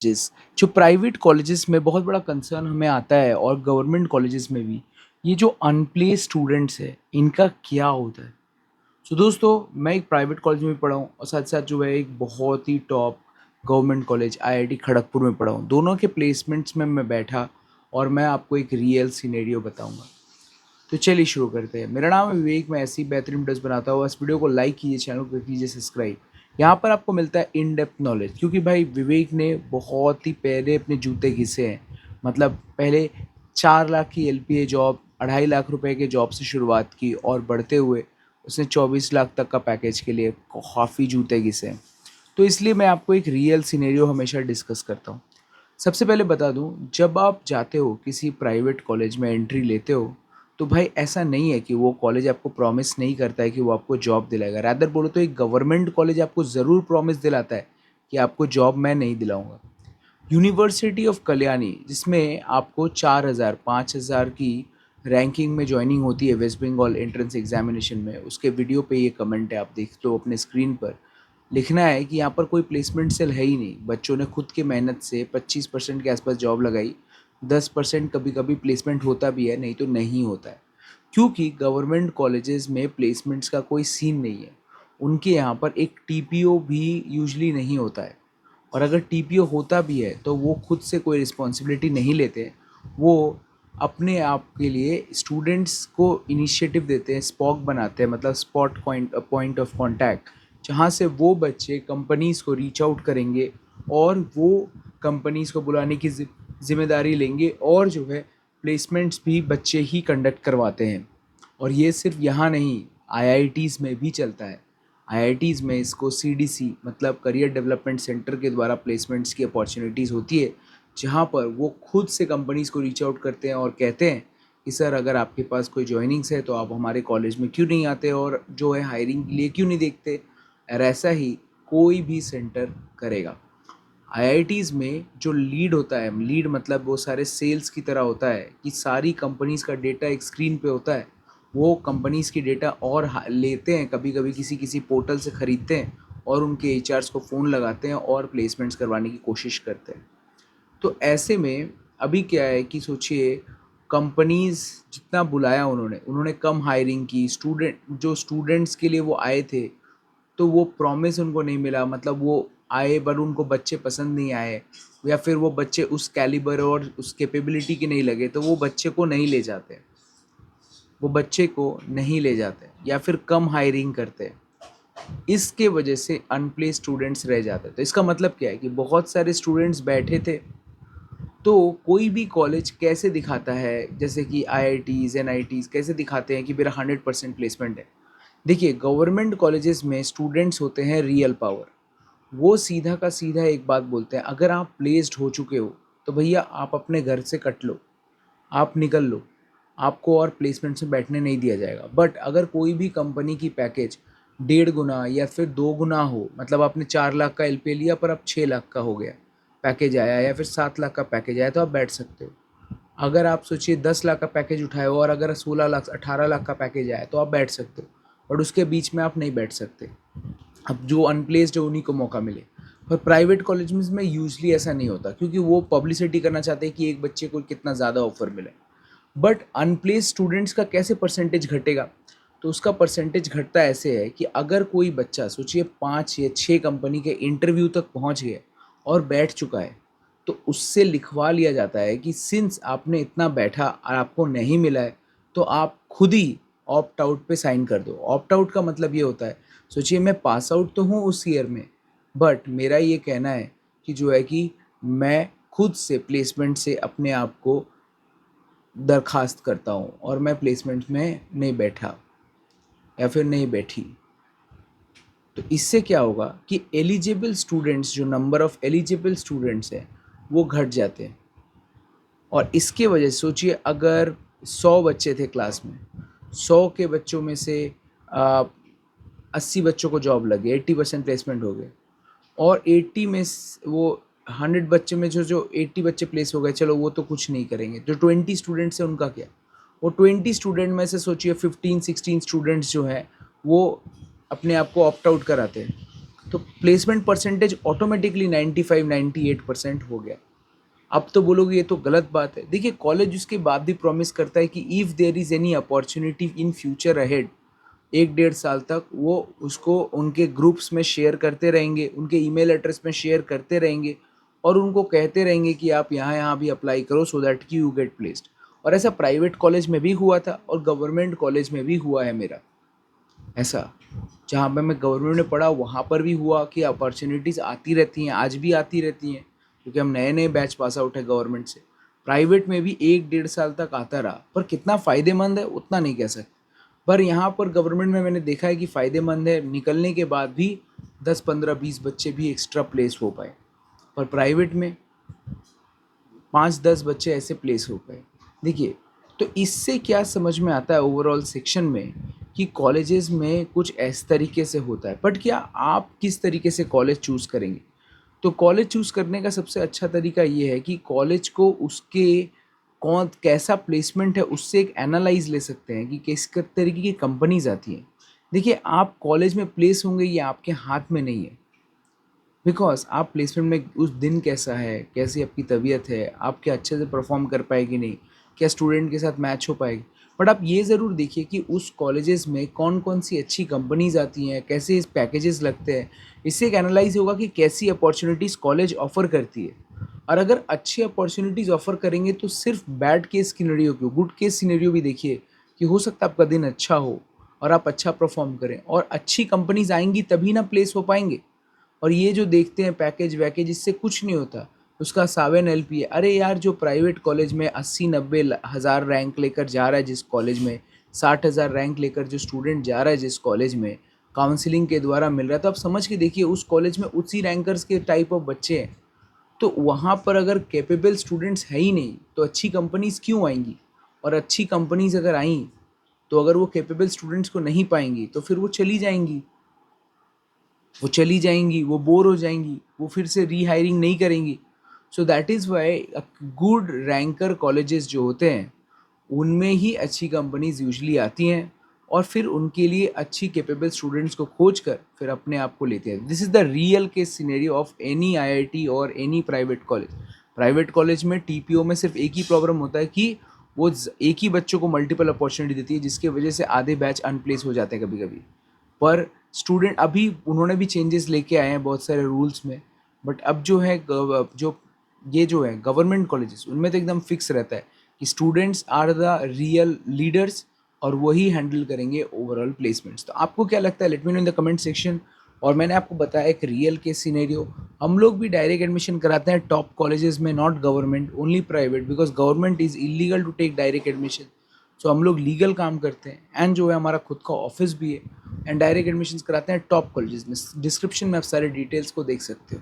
जिस जो private colleges में बहुत बड़ा कंसर्न हमें आता है और गवर्नमेंट कॉलेजेस में भी, ये जो अनप्लेस्ड स्टूडेंट्स है इनका क्या होता है। सो दोस्तों, मैं एक प्राइवेट कॉलेज में पढ़ा हूँ और साथ साथ जो है एक बहुत ही top government college IIT Kharagpur में पढ़ा हूँ। दोनों के प्लेसमेंट्स में मैं बैठा और मैं आपको एक रियल सिनेरियो बताऊंगा। तो चलिए शुरू करते हैं। मेरा नाम है विवेक, मैं ऐसी बेहतरीन वीडियोस बनाता हूँ। इस वीडियो को लाइक कीजिए, चैनल को कीजिए सब्सक्राइब। यहाँ पर आपको मिलता है इन डेप्थ नॉलेज, क्योंकि भाई विवेक ने बहुत ही पहले अपने जूते घिसे हैं। मतलब पहले 4 लाख की एलपीए जॉब, 2.5 लाख रुपए के जॉब से शुरुआत की और बढ़ते हुए उसने 24 लाख तक का पैकेज के लिए काफ़ी जूते घिसे हैं। तो इसलिए मैं आपको एक रियल सिनेरियो हमेशा डिस्कस करता हूँ। सबसे पहले बता दूँ, जब आप जाते हो किसी प्राइवेट कॉलेज में एंट्री लेते हो, तो भाई ऐसा नहीं है कि वो कॉलेज आपको प्रॉमिस नहीं करता है कि वो आपको जॉब दिलाएगा। रादर बोलो तो एक गवर्नमेंट कॉलेज आपको ज़रूर प्रॉमिस दिलाता है कि आपको जॉब मैं नहीं दिलाऊंगा। यूनिवर्सिटी ऑफ कल्याणी, जिसमें आपको 4,000 5,000 की रैंकिंग में ज्वाइनिंग होती है वेस्ट बंगाल एंट्रेंस एग्जामिनेशन में, उसके वीडियो पे ये कमेंट है, आप देख लो अपने स्क्रीन पर। लिखना है कि यहाँ पर कोई प्लेसमेंट सेल है ही नहीं, बच्चों ने खुद की मेहनत से 25% के आसपास जॉब लगाई। 10% कभी कभी प्लेसमेंट होता भी है, नहीं तो नहीं होता है। क्योंकि गवर्नमेंट कॉलेजेस में प्लेसमेंट्स का कोई सीन नहीं है। उनके यहाँ पर एक टीपीओ भी यूजली नहीं होता है। और अगर टीपीओ होता भी है तो वो खुद से कोई रिस्पॉन्सिबिलिटी नहीं लेते। वो अपने आप के लिए स्टूडेंट्स को इनिशिएटिव देते हैं, स्पॉक बनाते हैं, मतलब स्पॉट पॉइंट ऑफ कांटेक्ट, जहाँ से वो बच्चे कंपनीज़ को रीच आउट करेंगे और वो कंपनीज़ को बुलाने की जिम्मेदारी लेंगे, और जो है प्लेसमेंट्स भी बच्चे ही कंडक्ट करवाते हैं। और ये सिर्फ यहाँ नहीं, आईआईटीज़ में भी चलता है। आईआईटीज़ में इसको सीडीसी मतलब करियर डेवलपमेंट सेंटर के द्वारा प्लेसमेंट्स की अपॉर्चुनिटीज़ होती है, जहाँ पर वो खुद से कंपनीज़ को रीच आउट करते हैं और कहते हैं कि सर, अगर आपके पास कोई जॉइनिंग्स है तो आप हमारे कॉलेज में क्यों नहीं आते और जो है हायरिंग के लिए क्यों नहीं देखते। और ऐसा ही कोई भी सेंटर करेगा। आईआईटीज़ में जो लीड होता है, लीड मतलब वो सारे सेल्स की तरह होता है कि सारी कंपनीज़ का डेटा एक स्क्रीन पे होता है। वो कंपनीज़ की डेटा और लेते हैं, कभी कभी किसी किसी पोर्टल से ख़रीदते हैं और उनके एचआर्स को फ़ोन लगाते हैं और प्लेसमेंट्स करवाने की कोशिश करते हैं। तो ऐसे में अभी क्या है कि सोचिए, कंपनीज़ जितना बुलाया उन्होंने उन्होंने कम हायरिंग की। स्टूडेंट्स के लिए वो आए थे, तो वो प्रॉमिस उनको नहीं मिला। मतलब वो आए पर उनको बच्चे पसंद नहीं आए, या फिर वो बच्चे उस कैलिबर और उस कैपेबिलिटी के नहीं लगे, तो वो बच्चे को नहीं ले जाते। वो बच्चे को नहीं ले जाते या फिर कम हायरिंग करते। इसके वजह से अनप्लेस्ड स्टूडेंट्स रह जाते। तो इसका मतलब क्या है कि बहुत सारे स्टूडेंट्स बैठे थे। तो कोई भी कॉलेज कैसे दिखाता है, जैसे कि आईआईटीज़ एनआईटीज़ कैसे दिखाते हैं कि मेरा 100% प्लेसमेंट है। देखिए, गवर्नमेंट कॉलेजेस में स्टूडेंट्स होते हैं रियल पावर। वो सीधा का सीधा एक बात बोलते हैं, अगर आप प्लेस्ड हो चुके हो तो भैया आप अपने घर से कट लो, आप निकल लो, आपको और प्लेसमेंट्स में बैठने नहीं दिया जाएगा। बट अगर कोई भी कंपनी की पैकेज 1.5 गुना या फिर 2 गुना हो, मतलब आपने 4 लाख का एलपीए लिया पर अब 6 लाख का हो गया पैकेज आया, या फिर 7 लाख का पैकेज आया, तो आप बैठ सकते हो। अगर आप सोचिए 10 लाख का पैकेज उठाए हो और अगर 16 लाख 18 लाख का पैकेज आया, तो आप बैठ सकते हो। बट उसके बीच में आप नहीं बैठ सकते। अब जो अनप्लेस्ड है उन्हीं को मौका मिले। पर प्राइवेट कॉलेज में यूजली ऐसा नहीं होता, क्योंकि वो पब्लिसिटी करना चाहते हैं कि एक बच्चे को कितना ज़्यादा ऑफर मिले। बट अनप्लेस्ड स्टूडेंट्स का कैसे परसेंटेज घटेगा। तो उसका परसेंटेज घटता ऐसे है कि अगर कोई बच्चा सोचिए 5 या 6 कंपनी के इंटरव्यू तक पहुंच गया और बैठ चुका है, तो उससे लिखवा लिया जाता है कि सिंस आपने इतना बैठा और आपको नहीं मिला है, तो आप खुद ही ऑप्ट आउट पे साइन कर दो। ऑप्ट आउट का मतलब ये होता है, सोचिए मैं पास आउट तो हूँ उस ईयर में, बट मेरा ये कहना है कि जो है कि मैं खुद से प्लेसमेंट से अपने आप को दरखास्त करता हूँ और मैं प्लेसमेंट में नहीं बैठा या फिर नहीं बैठी। तो इससे क्या होगा कि एलिजिबल स्टूडेंट्स, जो नंबर ऑफ एलिजिबल स्टूडेंट्स हैं, वो घट जाते हैं। और इसके वजह से सोचिए, अगर 100 बच्चे थे क्लास में, 100 के बच्चों में से 80 बच्चों को जॉब लगी, 80% प्लेसमेंट हो गए। और 80 में वो 100 बच्चे में जो जो 80 बच्चे प्लेस हो गए, चलो वो तो कुछ नहीं करेंगे। जो 20 स्टूडेंट्स हैं उनका क्या। वो 20 स्टूडेंट में से सोचिए 15-16 स्टूडेंट्स जो हैं वो अपने आप को ऑप्ट आउट कराते हैं। तो प्लेसमेंट परसेंटेज ऑटोमेटिकली 95-98% हो गया। अब तो बोलोगे ये तो गलत बात है। देखिए कॉलेज उसके बाद भी प्रॉमिस करता है कि if there is any opportunity in future ahead, 1 डेढ़ साल तक वो उसको उनके ग्रुप्स में शेयर करते रहेंगे, उनके ईमेल एड्रेस में शेयर करते रहेंगे और उनको कहते रहेंगे कि आप यहाँ यहाँ भी अप्लाई करो सो दैट कि यू गेट प्लेस्ड। और ऐसा प्राइवेट कॉलेज में भी हुआ था और गवर्नमेंट कॉलेज में भी हुआ है मेरा ऐसा। जहाँ पे मैं गवर्नमेंट में पढ़ा वहाँ पर भी हुआ कि अपॉर्चुनिटीज़ आती रहती हैं, आज भी आती रहती हैं, क्योंकि हम नए नए बैच पास आउट है गवर्नमेंट से। प्राइवेट में भी 1 डेढ़ साल तक आता रहा, पर कितना फ़ायदेमंद है उतना नहीं कह सकते। पर यहाँ पर गवर्नमेंट में मैंने देखा है कि फ़ायदेमंद है, निकलने के बाद भी 10 15 20 बच्चे भी एक्स्ट्रा प्लेस हो पाए। पर प्राइवेट में 5 10 बच्चे ऐसे प्लेस हो गए। देखिए, तो इससे क्या समझ में आता है ओवरऑल सेक्शन में कि कॉलेजेस में कुछ इस तरीके से होता है। बट क्या आप किस तरीके से कॉलेज चूज़ करेंगे? तो कॉलेज चूज़ करने का सबसे अच्छा तरीका ये है कि कॉलेज को उसके कौन कैसा प्लेसमेंट है उससे एक एनालाइज़ ले सकते हैं कि किस तरीके की कंपनीज़ आती हैं। देखिए, आप कॉलेज में प्लेस होंगे ये आपके हाथ में नहीं है। बिकॉज़ आप प्लेसमेंट में उस दिन कैसा है, कैसी आपकी तबीयत है, आप क्या अच्छे से परफ़ॉर्म कर पाए कि नहीं, क्या स्टूडेंट के साथ मैच हो पाएगी। बट आप ये ज़रूर देखिए कि उस कॉलेजेस में कौन-कौन सी अच्छी कंपनीज़ आती हैं, कैसे इस पैकेजेस लगते हैं। इससे एक एनालाइज़ होगा कि कैसी अपॉर्च्युनिटीज़ कॉलेज ऑफ़र करती है। और अगर अच्छी अपॉर्च्युनिटीज़ ऑफ़र करेंगे तो सिर्फ बैड केस सिनेरियो क्यों, गुड केस सिनेरियो भी देखिए कि हो सकता है आपका दिन अच्छा हो और आप अच्छा परफ़ॉर्म करें और अच्छी कंपनीज़ आएँगी तभी ना प्लेस हो पाएँगे। और ये जो देखते हैं पैकेज वैकेज इससे कुछ नहीं होता। उसका 7 एलपी है। अरे यार जो प्राइवेट कॉलेज में 80-90 हज़ार रैंक लेकर जा रहा है जिस कॉलेज में, 60,000 रैंक लेकर जो स्टूडेंट जा रहा है जिस कॉलेज में, काउंसलिंग के द्वारा मिल रहा है, तो आप समझ के देखिए उस कॉलेज में उसी रैंकर्स के टाइप ऑफ बच्चे हैं। तो वहाँ पर अगर कैपेबल स्टूडेंट्स है ही नहीं, तो अच्छी कंपनीज़ क्यों आएँगी? और अच्छी कंपनीज़ अगर आईं, तो अगर वो कैपेबल स्टूडेंट्स को नहीं पाएँगी, तो फिर वो चली जाएँगी। वो चली जाएँगी, वो बोर हो जाएँगी, वो फिर से रीहायरिंग नहीं करेंगी। So that is why good ranker colleges जो होते हैं, उनमें ही अच्छी कंपनीज़ यूजुअली आती हैं और फिर उनके लिए अच्छी कैपेबल स्टूडेंट्स को खोज कर फिर अपने आप को लेते हैं। This is the real case scenario of any IIT और any private college. Private college में टीपीओ में सिर्फ एक ही प्रॉब्लम होता है कि वो एक ही बच्चों को मल्टीपल अपॉर्चुनिटी देती है, जिसकी वजह से आधे बैच अनप्लेस हो जाते हैं कभी-कभी। पर स्टूडेंट अभी उन्होंने भी चेंजेस लेके आए हैं बहुत सारे रूल्स में। बट अब जो है जो ये जो है गवर्नमेंट कॉलेजेस उनमें तो एकदम फिक्स रहता है कि students are the real leaders और वही हैंडल करेंगे ओवरऑल प्लेसमेंट्स। तो आपको क्या लगता है, let me know in the comment section. और मैंने आपको बताया एक रियल केस सिनेरियो। हम लोग भी डायरेक्ट एडमिशन कराते हैं टॉप कॉलेजेस में, not government, only private, because government is illegal to take direct admission. So हम लोग लीगल काम करते हैं एंड जो है हमारा खुद का ऑफिस भी है एंड डायरेक्ट एडमिशन्स कराते हैं टॉप कॉलेजेस में। डिस्क्रिप्शन में आप सारे डिटेल्स को देख सकते हो।